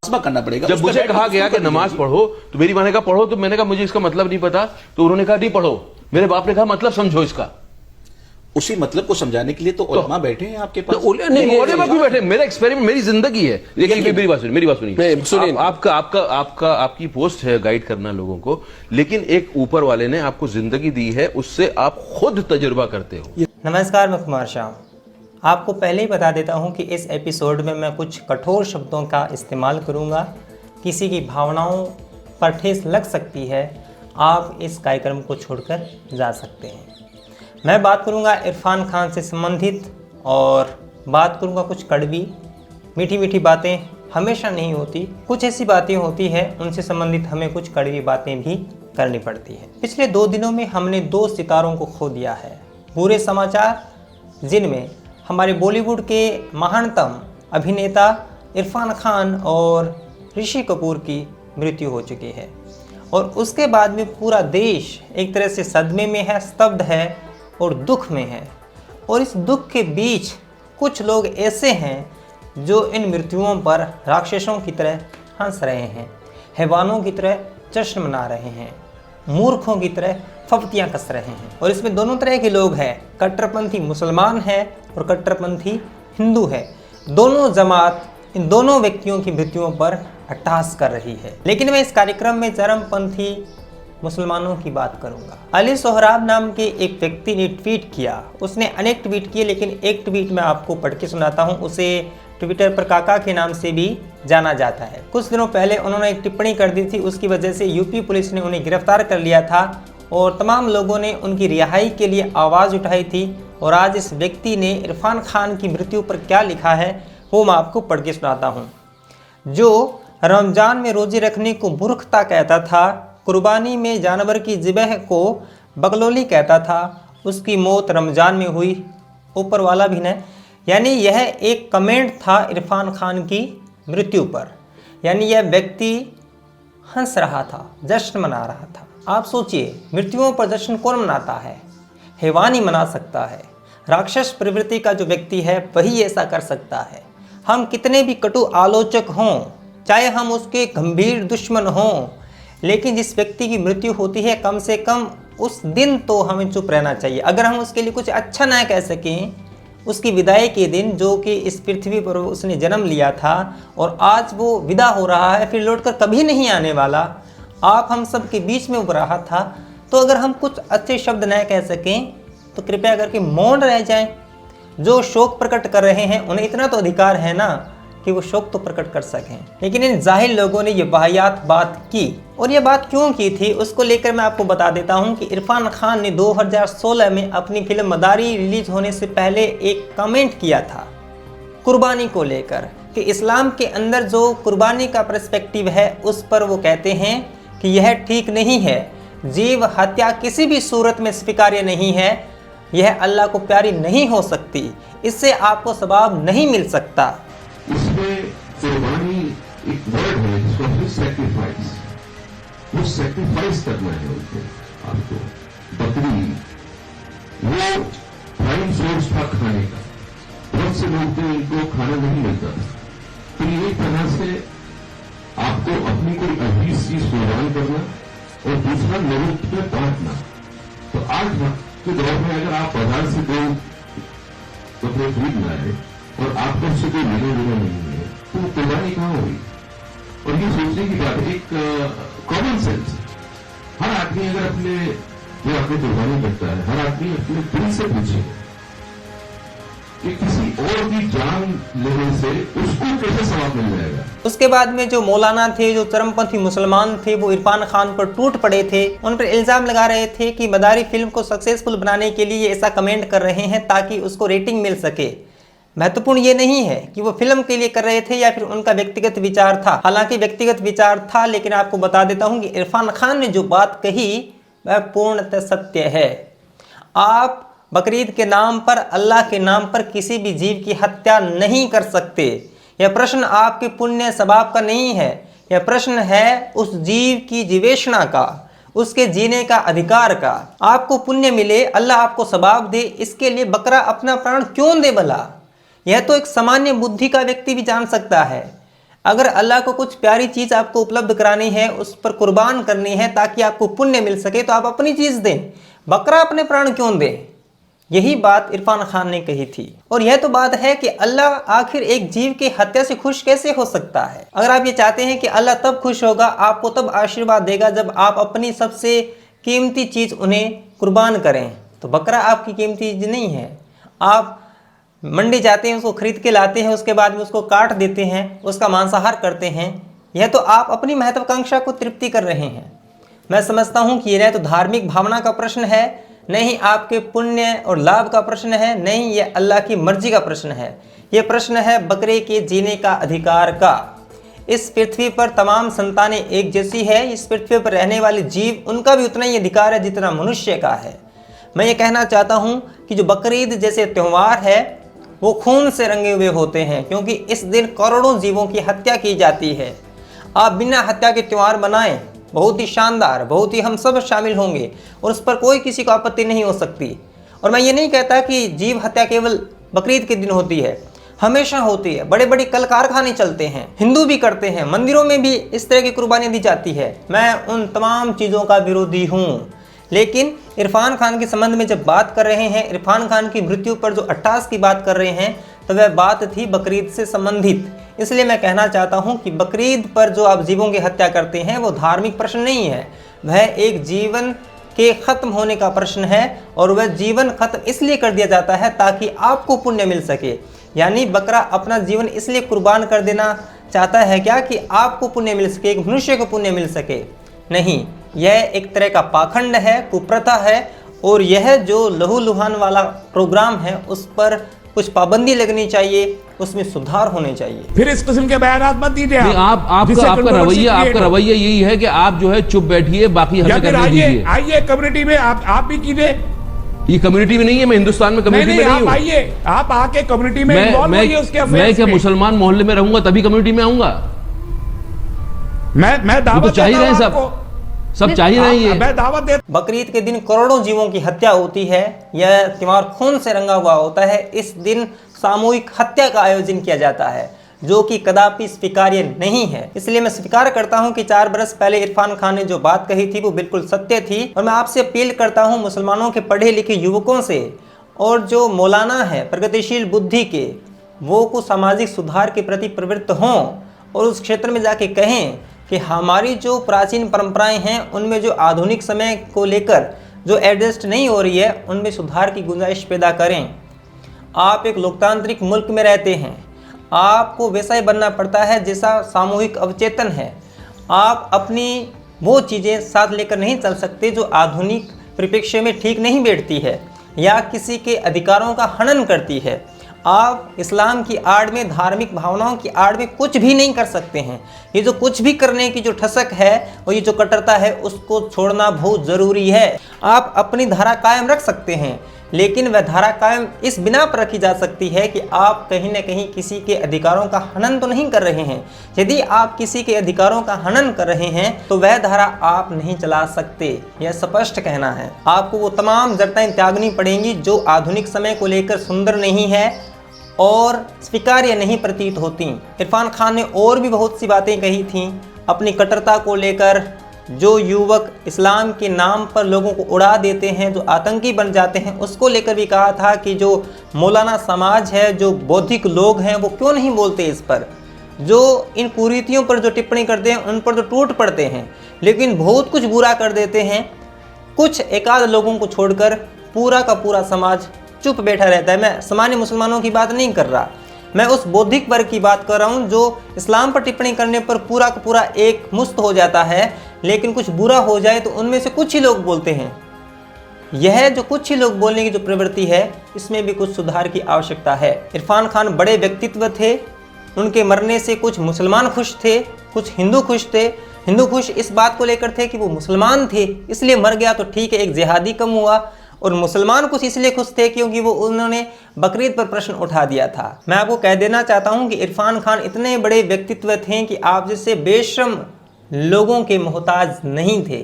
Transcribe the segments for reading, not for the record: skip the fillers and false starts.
मुहासबा करना पड़ेगा। जब मुझे कहा गया कि नमाज पढ़ो तो मेरी माँ ने कहा पढ़ो, तो मैंने कहा मुझे इसका मतलब नहीं पता, तो उन्होंने कहा नहीं पढ़ो। मेरे बाप ने कहा मतलब समझो इसका। उसी मतलब को समझाने के लिए तो उलमा बैठे हैं आपके पास। नहीं, उलमा भी बैठे। मेरा एक्सपेरिमेंट, मेरी जिंदगी है। देखिए मेरी बात सुनिए। आपकी पोस्ट है गाइड करना लोगों को, लेकिन एक ऊपर वाले ने आपको जिंदगी दी है, उससे आप खुद तजुर्बा करते हो। नमस्कार, मैं कुमार शाह। आपको पहले ही बता देता हूं कि इस एपिसोड में मैं कुछ कठोर शब्दों का इस्तेमाल करूंगा। किसी की भावनाओं पर ठेस लग सकती है, आप इस कार्यक्रम को छोड़कर जा सकते हैं। मैं बात करूंगा इरफान खान से संबंधित, और बात करूंगा कुछ कड़वी मीठी मीठी बातें हमेशा नहीं होती, कुछ ऐसी बातें होती हैं उनसे संबंधित हमें कुछ कड़वी बातें भी करनी पड़ती है। पिछले 2 दिनों में हमने 2 सितारों को खो दिया है। बुरे समाचार, जिनमें हमारे बॉलीवुड के महानतम अभिनेता इरफान खान और ऋषि कपूर की मृत्यु हो चुकी है, और उसके बाद में पूरा देश एक तरह से सदमे में है, स्तब्ध है और दुख में है। और इस दुख के बीच कुछ लोग ऐसे हैं जो इन मृत्युओं पर राक्षसों की तरह हंस रहे हैं, हैवानों की तरह जश्न मना रहे हैं, मूर्खों की तरह फप्तियाँ कस रहे हैं। और इसमें दोनों तरह के लोग हैं, कट्टरपंथी मुसलमान है और कट्टरपंथी हिंदू है। दोनों जमात इन दोनों व्यक्तियों की मृत्युओं पर अट्टहास कर रही है। लेकिन मैं इस कार्यक्रम में चरमपंथी मुसलमानों की बात करूंगा। अली सोहराब नाम के एक व्यक्ति ने ट्वीट किया। उसने अनेक ट्वीट किए, लेकिन एक ट्वीट मैं आपको पढ़ के सुनाता हूं। उसे ट्विटर पर काका के नाम से भी जाना जाता है। कुछ दिनों पहले उन्होंने एक टिप्पणी कर दी थी, उसकी वजह से यूपी पुलिस ने उन्हें गिरफ्तार कर लिया था और तमाम लोगों ने उनकी रिहाई के लिए आवाज़ उठाई थी। और आज इस व्यक्ति ने इरफान खान की मृत्यु पर क्या लिखा है वो मैं आपको पढ़ के सुनाता हूँ। जो रमज़ान में रोज़े रखने को मूर्खता कहता था, कुर्बानी में जानवर की ज़िबह को बगलोली कहता था, उसकी मौत रमज़ान में हुई, ऊपर वाला भी न। यानी यह एक कमेंट था इरफान खान की मृत्यु पर। यानी यह व्यक्ति हंस रहा था, जश्न मना रहा था। आप सोचिए, मृत्युओं पर जश्न कौन मनाता है? हैवान ही मना सकता है। राक्षस प्रवृत्ति का जो व्यक्ति है वही ऐसा कर सकता है। हम कितने भी कटु आलोचक हों, चाहे हम उसके गंभीर दुश्मन हों, लेकिन जिस व्यक्ति की मृत्यु होती है कम से कम उस दिन तो हमें चुप रहना चाहिए। अगर हम उसके लिए कुछ अच्छा ना कह सकें, उसकी विदाई के दिन, जो कि इस पृथ्वी पर उसने जन्म लिया था और आज वो विदा हो रहा है, फिर लौटकर कभी नहीं आने वाला, आप हम सब के बीच में उभर रहा था, तो अगर हम कुछ अच्छे शब्द न कह सकें तो कृपया करके मौन रह जाएं। जो शोक प्रकट कर रहे हैं उन्हें इतना तो अधिकार है ना कि वो शोक तो प्रकट कर सकें। लेकिन इन जाहिल लोगों ने ये वाहियात बात की, और ये बात क्यों की थी उसको लेकर मैं आपको बता देता हूं कि इरफान खान ने 2016 में अपनी फिल्म मदारी रिलीज होने से पहले एक कमेंट किया था कुर्बानी को लेकर, कि इस्लाम के अंदर जो कुर्बानी का पर्सपेक्टिव है उस पर वो कहते हैं कि यह ठीक नहीं है, जीव हत्या किसी भी सूरत में स्वीकार्य नहीं है, यह अल्लाह को प्यारी नहीं हो सकती, इससे आपको सवाब नहीं मिल सकता। इसमें कुर्बानी एक वर्ड है जिसको हम सैक्रिफाइस, वो सैक्रिफाइस करना है उनको, आपको बकरी वो प्राइम सोर्स था खाने का, बहुत से लोग थे इनको खाना नहीं मिलता था, तो एक तरह से आपको अपनी कोई अजीज चीज कुर्बान करना और दूसरा लोगों में बांटना। तो आज के दौर में अगर आप बाजार से कोई कपड़े खरीद लाए और आपको उससे कोई लेना देना नहीं है तो कुर्बानी कहाँ होगी? और ये सोचने की बात, एक कॉमन सेंस, हर आदमी अगर अपने जो अपनी कुर्बानी करता है, हर आदमी अपने दिल से पूछे कि किसी और की जान लेने से उसको कैसे सवाब मिल जाएगा। उसके बाद में जो मौलाना थे, जो चरमपंथी मुसलमान थे, वो इरफान खान पर टूट पड़े थे। उन पर इल्जाम लगा रहे थे कि मदारी फिल्म को सक्सेसफुल बनाने के लिए ऐसा कमेंट कर रहे हैं ताकि उसको रेटिंग मिल सके। महत्वपूर्ण ये नहीं है कि वो फिल्म के लिए कर रहे थे या फिर उनका व्यक्तिगत विचार था। हालांकि व्यक्तिगत विचार था, लेकिन आपको बता देता हूं कि इरफान खान ने जो बात कही वह पूर्णतः सत्य है। आप बकरीद के नाम पर, अल्लाह के नाम पर किसी भी जीव की हत्या नहीं कर सकते। यह प्रश्न आपके पुण्य सवाब का नहीं है, यह प्रश्न है उस जीव की जीवेशना का, उसके जीने का अधिकार का। आपको पुण्य मिले, अल्लाह आपको सवाब दे, इसके लिए बकरा अपना प्राण क्यों दे भला? यह तो एक सामान्य बुद्धि का व्यक्ति भी जान सकता है। अगर अल्लाह को कुछ प्यारी चीज़ आपको उपलब्ध करानी है, उस पर कुर्बान करनी है ताकि आपको पुण्य मिल सके, तो आप अपनी चीज़ दें, बकरा अपने प्राण क्यों दें? यही बात इरफान खान ने कही थी। और यह तो बात है कि अल्लाह आखिर एक जीव की हत्या से खुश कैसे हो सकता है। अगर आप ये चाहते हैं कि अल्लाह तब खुश होगा, आपको तब आशीर्वाद देगा जब आप अपनी सबसे कीमती चीज़ उन्हें कुर्बान करें। तो बकरा आपकी कीमती चीज़ नहीं है। आप मंडी जाते हैं, उसको खरीद के लाते हैं, उसके बाद में उसको काट देते हैं, उसका मांसाहार करते हैं। यह तो आप अपनी महत्वाकांक्षा को तृप्ति कर रहे हैं। मैं समझता हूँ कि यह तो धार्मिक भावना का प्रश्न है, नहीं आपके पुण्य और लाभ का प्रश्न है, नहीं ये अल्लाह की मर्जी का प्रश्न है। ये प्रश्न है बकरे के जीने का अधिकार का। इस पृथ्वी पर तमाम संतानें एक जैसी है। इस पृथ्वी पर रहने वाले जीव, उनका भी उतना ही अधिकार है जितना मनुष्य का है। मैं ये कहना चाहता हूँ कि जो बकरीद जैसे त्यौहार है वो खून से रंगे हुए होते हैं, क्योंकि इस दिन करोड़ों जीवों की हत्या की जाती है। आप बिना हत्या के त्यौहार बनाएं, बहुत ही शानदार, बहुत ही हम सब शामिल होंगे और उस पर कोई किसी को आपत्ति नहीं हो सकती। और मैं ये नहीं कहता कि जीव हत्या केवल बकरीद के दिन होती है, हमेशा होती है। बड़े बड़े कल कारखाने चलते हैं, हिंदू भी करते हैं, मंदिरों में भी इस तरह की कुर्बानी दी जाती है। मैं उन तमाम चीज़ों का विरोधी हूँ। लेकिन इरफान खान के संबंध में जब बात कर रहे हैं, इरफान खान की मृत्यु पर जो 88 की बात कर रहे हैं, तो वह बात थी बकरीद से संबंधित। इसलिए मैं कहना चाहता हूं कि बकरीद पर जो आप जीवों की हत्या करते हैं वो धार्मिक प्रश्न नहीं है, वह एक जीवन के ख़त्म होने का प्रश्न है। और वह जीवन ख़त्म इसलिए कर दिया जाता है ताकि आपको पुण्य मिल सके। यानी बकरा अपना जीवन इसलिए कुर्बान कर देना चाहता है क्या कि आपको पुण्य मिल सके, एक मनुष्य को पुण्य मिल सके? नहीं, यह एक तरह का पाखंड है, कुप्रथा है। और यह जो लहू लुहान वाला प्रोग्राम है उस पर कुछ पाबंदी लगनी चाहिए, उसमें सुधार होने चाहिए। फिर इस किस्म के बयानात मत दीजिए। आपका रवैया यही है कि आप जो है चुप बैठिए, बाकी हमें करने दीजिए। आइए कम्युनिटी में आप भी कीजिए। ये कम्युनिटी में नहीं है, मैं हिंदुस्तान में कम्युनिटी में नहीं हूँ। आइए, आप आके कम्युनिटी में इन्वॉल्व होइए उसके अफेयर्स में। मैं क्या मुसलमान मोहल्ले में रहूंगा तभी कम्युनिटी में आऊंगा? मैं दावत चाह रहे हैं, सब चाहिए नहीं है। मैं दावत दे। बकरीद के दिन करोड़ों जीवों की हत्या होती है। यह त्योहार खून से रंगा हुआ होता है। इस दिन सामूहिक हत्या का आयोजन किया जाता है, जो कि कदापि स्वीकार्य नहीं है। इसलिए मैं स्वीकार करता हूं कि 4 बरस पहले इरफान खान ने जो बात कही थी वो बिल्कुल सत्य थी। और मैं आपसे अपील करता हूं मुसलमानों के पढ़े लिखे युवकों से, और जो मौलाना है प्रगतिशील बुद्धि के, वो को सामाजिक सुधार के प्रति प्रवृत्त हों और उस क्षेत्र में जाके कहें कि हमारी जो प्राचीन परंपराएं हैं उनमें जो आधुनिक समय को लेकर जो एडजस्ट नहीं हो रही है, उनमें सुधार की गुंजाइश पैदा करें। आप एक लोकतांत्रिक मुल्क में रहते हैं, आपको वैसा ही बनना पड़ता है जैसा सामूहिक अवचेतन है। आप अपनी वो चीज़ें साथ लेकर नहीं चल सकते जो आधुनिक परिप्रेक्ष्य में ठीक नहीं बैठती है या किसी के अधिकारों का हनन करती है। आप इस्लाम की आड़ में, धार्मिक भावनाओं की आड़ में कुछ भी नहीं कर सकते हैं। ये जो कुछ भी करने की जो ठसक है और ये जो कट्टरता है, उसको छोड़ना बहुत ज़रूरी है। आप अपनी धारा कायम रख सकते हैं, लेकिन वह धारा कायम इस बिना पर रखी जा सकती है कि आप कहीं न कहीं किसी के अधिकारों का हनन तो नहीं कर रहे हैं। यदि आप किसी के अधिकारों का हनन कर रहे हैं तो वह धारा आप नहीं चला सकते, यह स्पष्ट कहना है। आपको वो तमाम जड़ताएं त्यागनी पड़ेंगी जो आधुनिक समय को लेकर सुंदर नहीं है और स्वीकार्य नहीं प्रतीत होती। इरफान खान ने और भी बहुत सी बातें कही थीं अपनी कट्टरता को लेकर। जो युवक इस्लाम के नाम पर लोगों को उड़ा देते हैं, जो आतंकी बन जाते हैं, उसको लेकर भी कहा था कि जो मौलाना समाज है, जो बौद्धिक लोग हैं, वो क्यों नहीं बोलते इस पर। जो इन कुरीतियों पर जो टिप्पणी करते हैं उन पर तो टूट पड़ते हैं, लेकिन बहुत कुछ बुरा कर देते हैं। कुछ एकाध लोगों को छोड़कर पूरा का पूरा समाज चुप बैठा रहता है। मैं सामान्य मुसलमानों की बात नहीं कर रहा, मैं उस बौद्धिक वर्ग की बात कर रहा हूँ जो इस्लाम पर टिप्पणी करने पर पूरा का पूरा एक मुस्त हो जाता है, लेकिन कुछ बुरा हो जाए तो उनमें से कुछ ही लोग बोलते हैं। यह जो कुछ ही लोग बोलने की जो प्रवृत्ति है, इसमें भी कुछ सुधार की आवश्यकता है। इरफान खान बड़े व्यक्तित्व थे, उनके मरने से कुछ मुसलमान खुश थे, कुछ हिंदू खुश थे। हिंदू खुश इस बात को लेकर थे कि वो मुसलमान थे इसलिए मर गया तो ठीक है, एक जिहादी कम हुआ। और मुसलमान कुछ इसलिए खुश थे क्योंकि वो उन्होंने बकरीद पर प्रश्न उठा दिया था। मैं आपको कह देना चाहता हूं कि इरफान खान इतने बड़े व्यक्तित्व थे कि आप जैसे बेशर्म लोगों के मोहताज नहीं थे।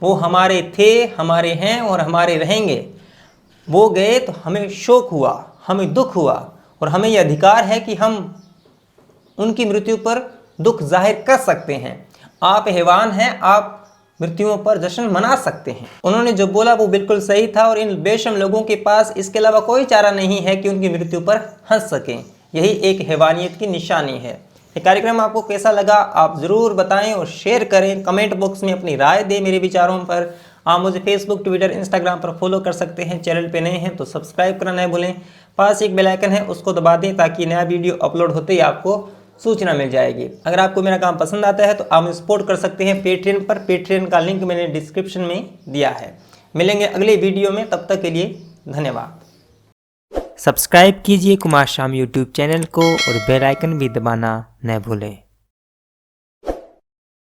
वो हमारे थे, हमारे हैं और हमारे रहेंगे। वो गए तो हमें शोक हुआ, हमें दुख हुआ और हमें यह अधिकार है कि हम उनकी मृत्यु पर दुख जाहिर कर सकते हैं। आप हैवान हैं, आप मृत्युओं पर जश्न मना सकते हैं। उन्होंने जो बोला वो बिल्कुल सही था और इन बेशर्म लोगों के पास इसके अलावा कोई चारा नहीं है कि उनकी मृत्यु पर हंस सकें। यही एक हैवानियत की निशानी है। ये कार्यक्रम आपको कैसा लगा आप ज़रूर बताएं और शेयर करें। कमेंट बॉक्स में अपनी राय दें मेरे विचारों पर। आप मुझे फेसबुक, ट्विटर, इंस्टाग्राम पर फॉलो कर सकते हैं। चैनल पे नए हैं तो सब्सक्राइब करना न भूलें। पास एक बेल आइकन है, उसको दबा दें ताकि नया वीडियो अपलोड होते ही आपको सूचना मिल जाएगी। अगर आपको मेरा काम पसंद आता है तो आप मुझे सपोर्ट कर सकते हैं पेट्रियन पर। पेट्रियन का लिंक मैंने डिस्क्रिप्शन में दिया है। मिलेंगे अगले वीडियो में, तब तक के लिए धन्यवाद। सब्सक्राइब कीजिए कुमार शाम यूट्यूब चैनल को और बेल आइकन भी दबाना न भूलें।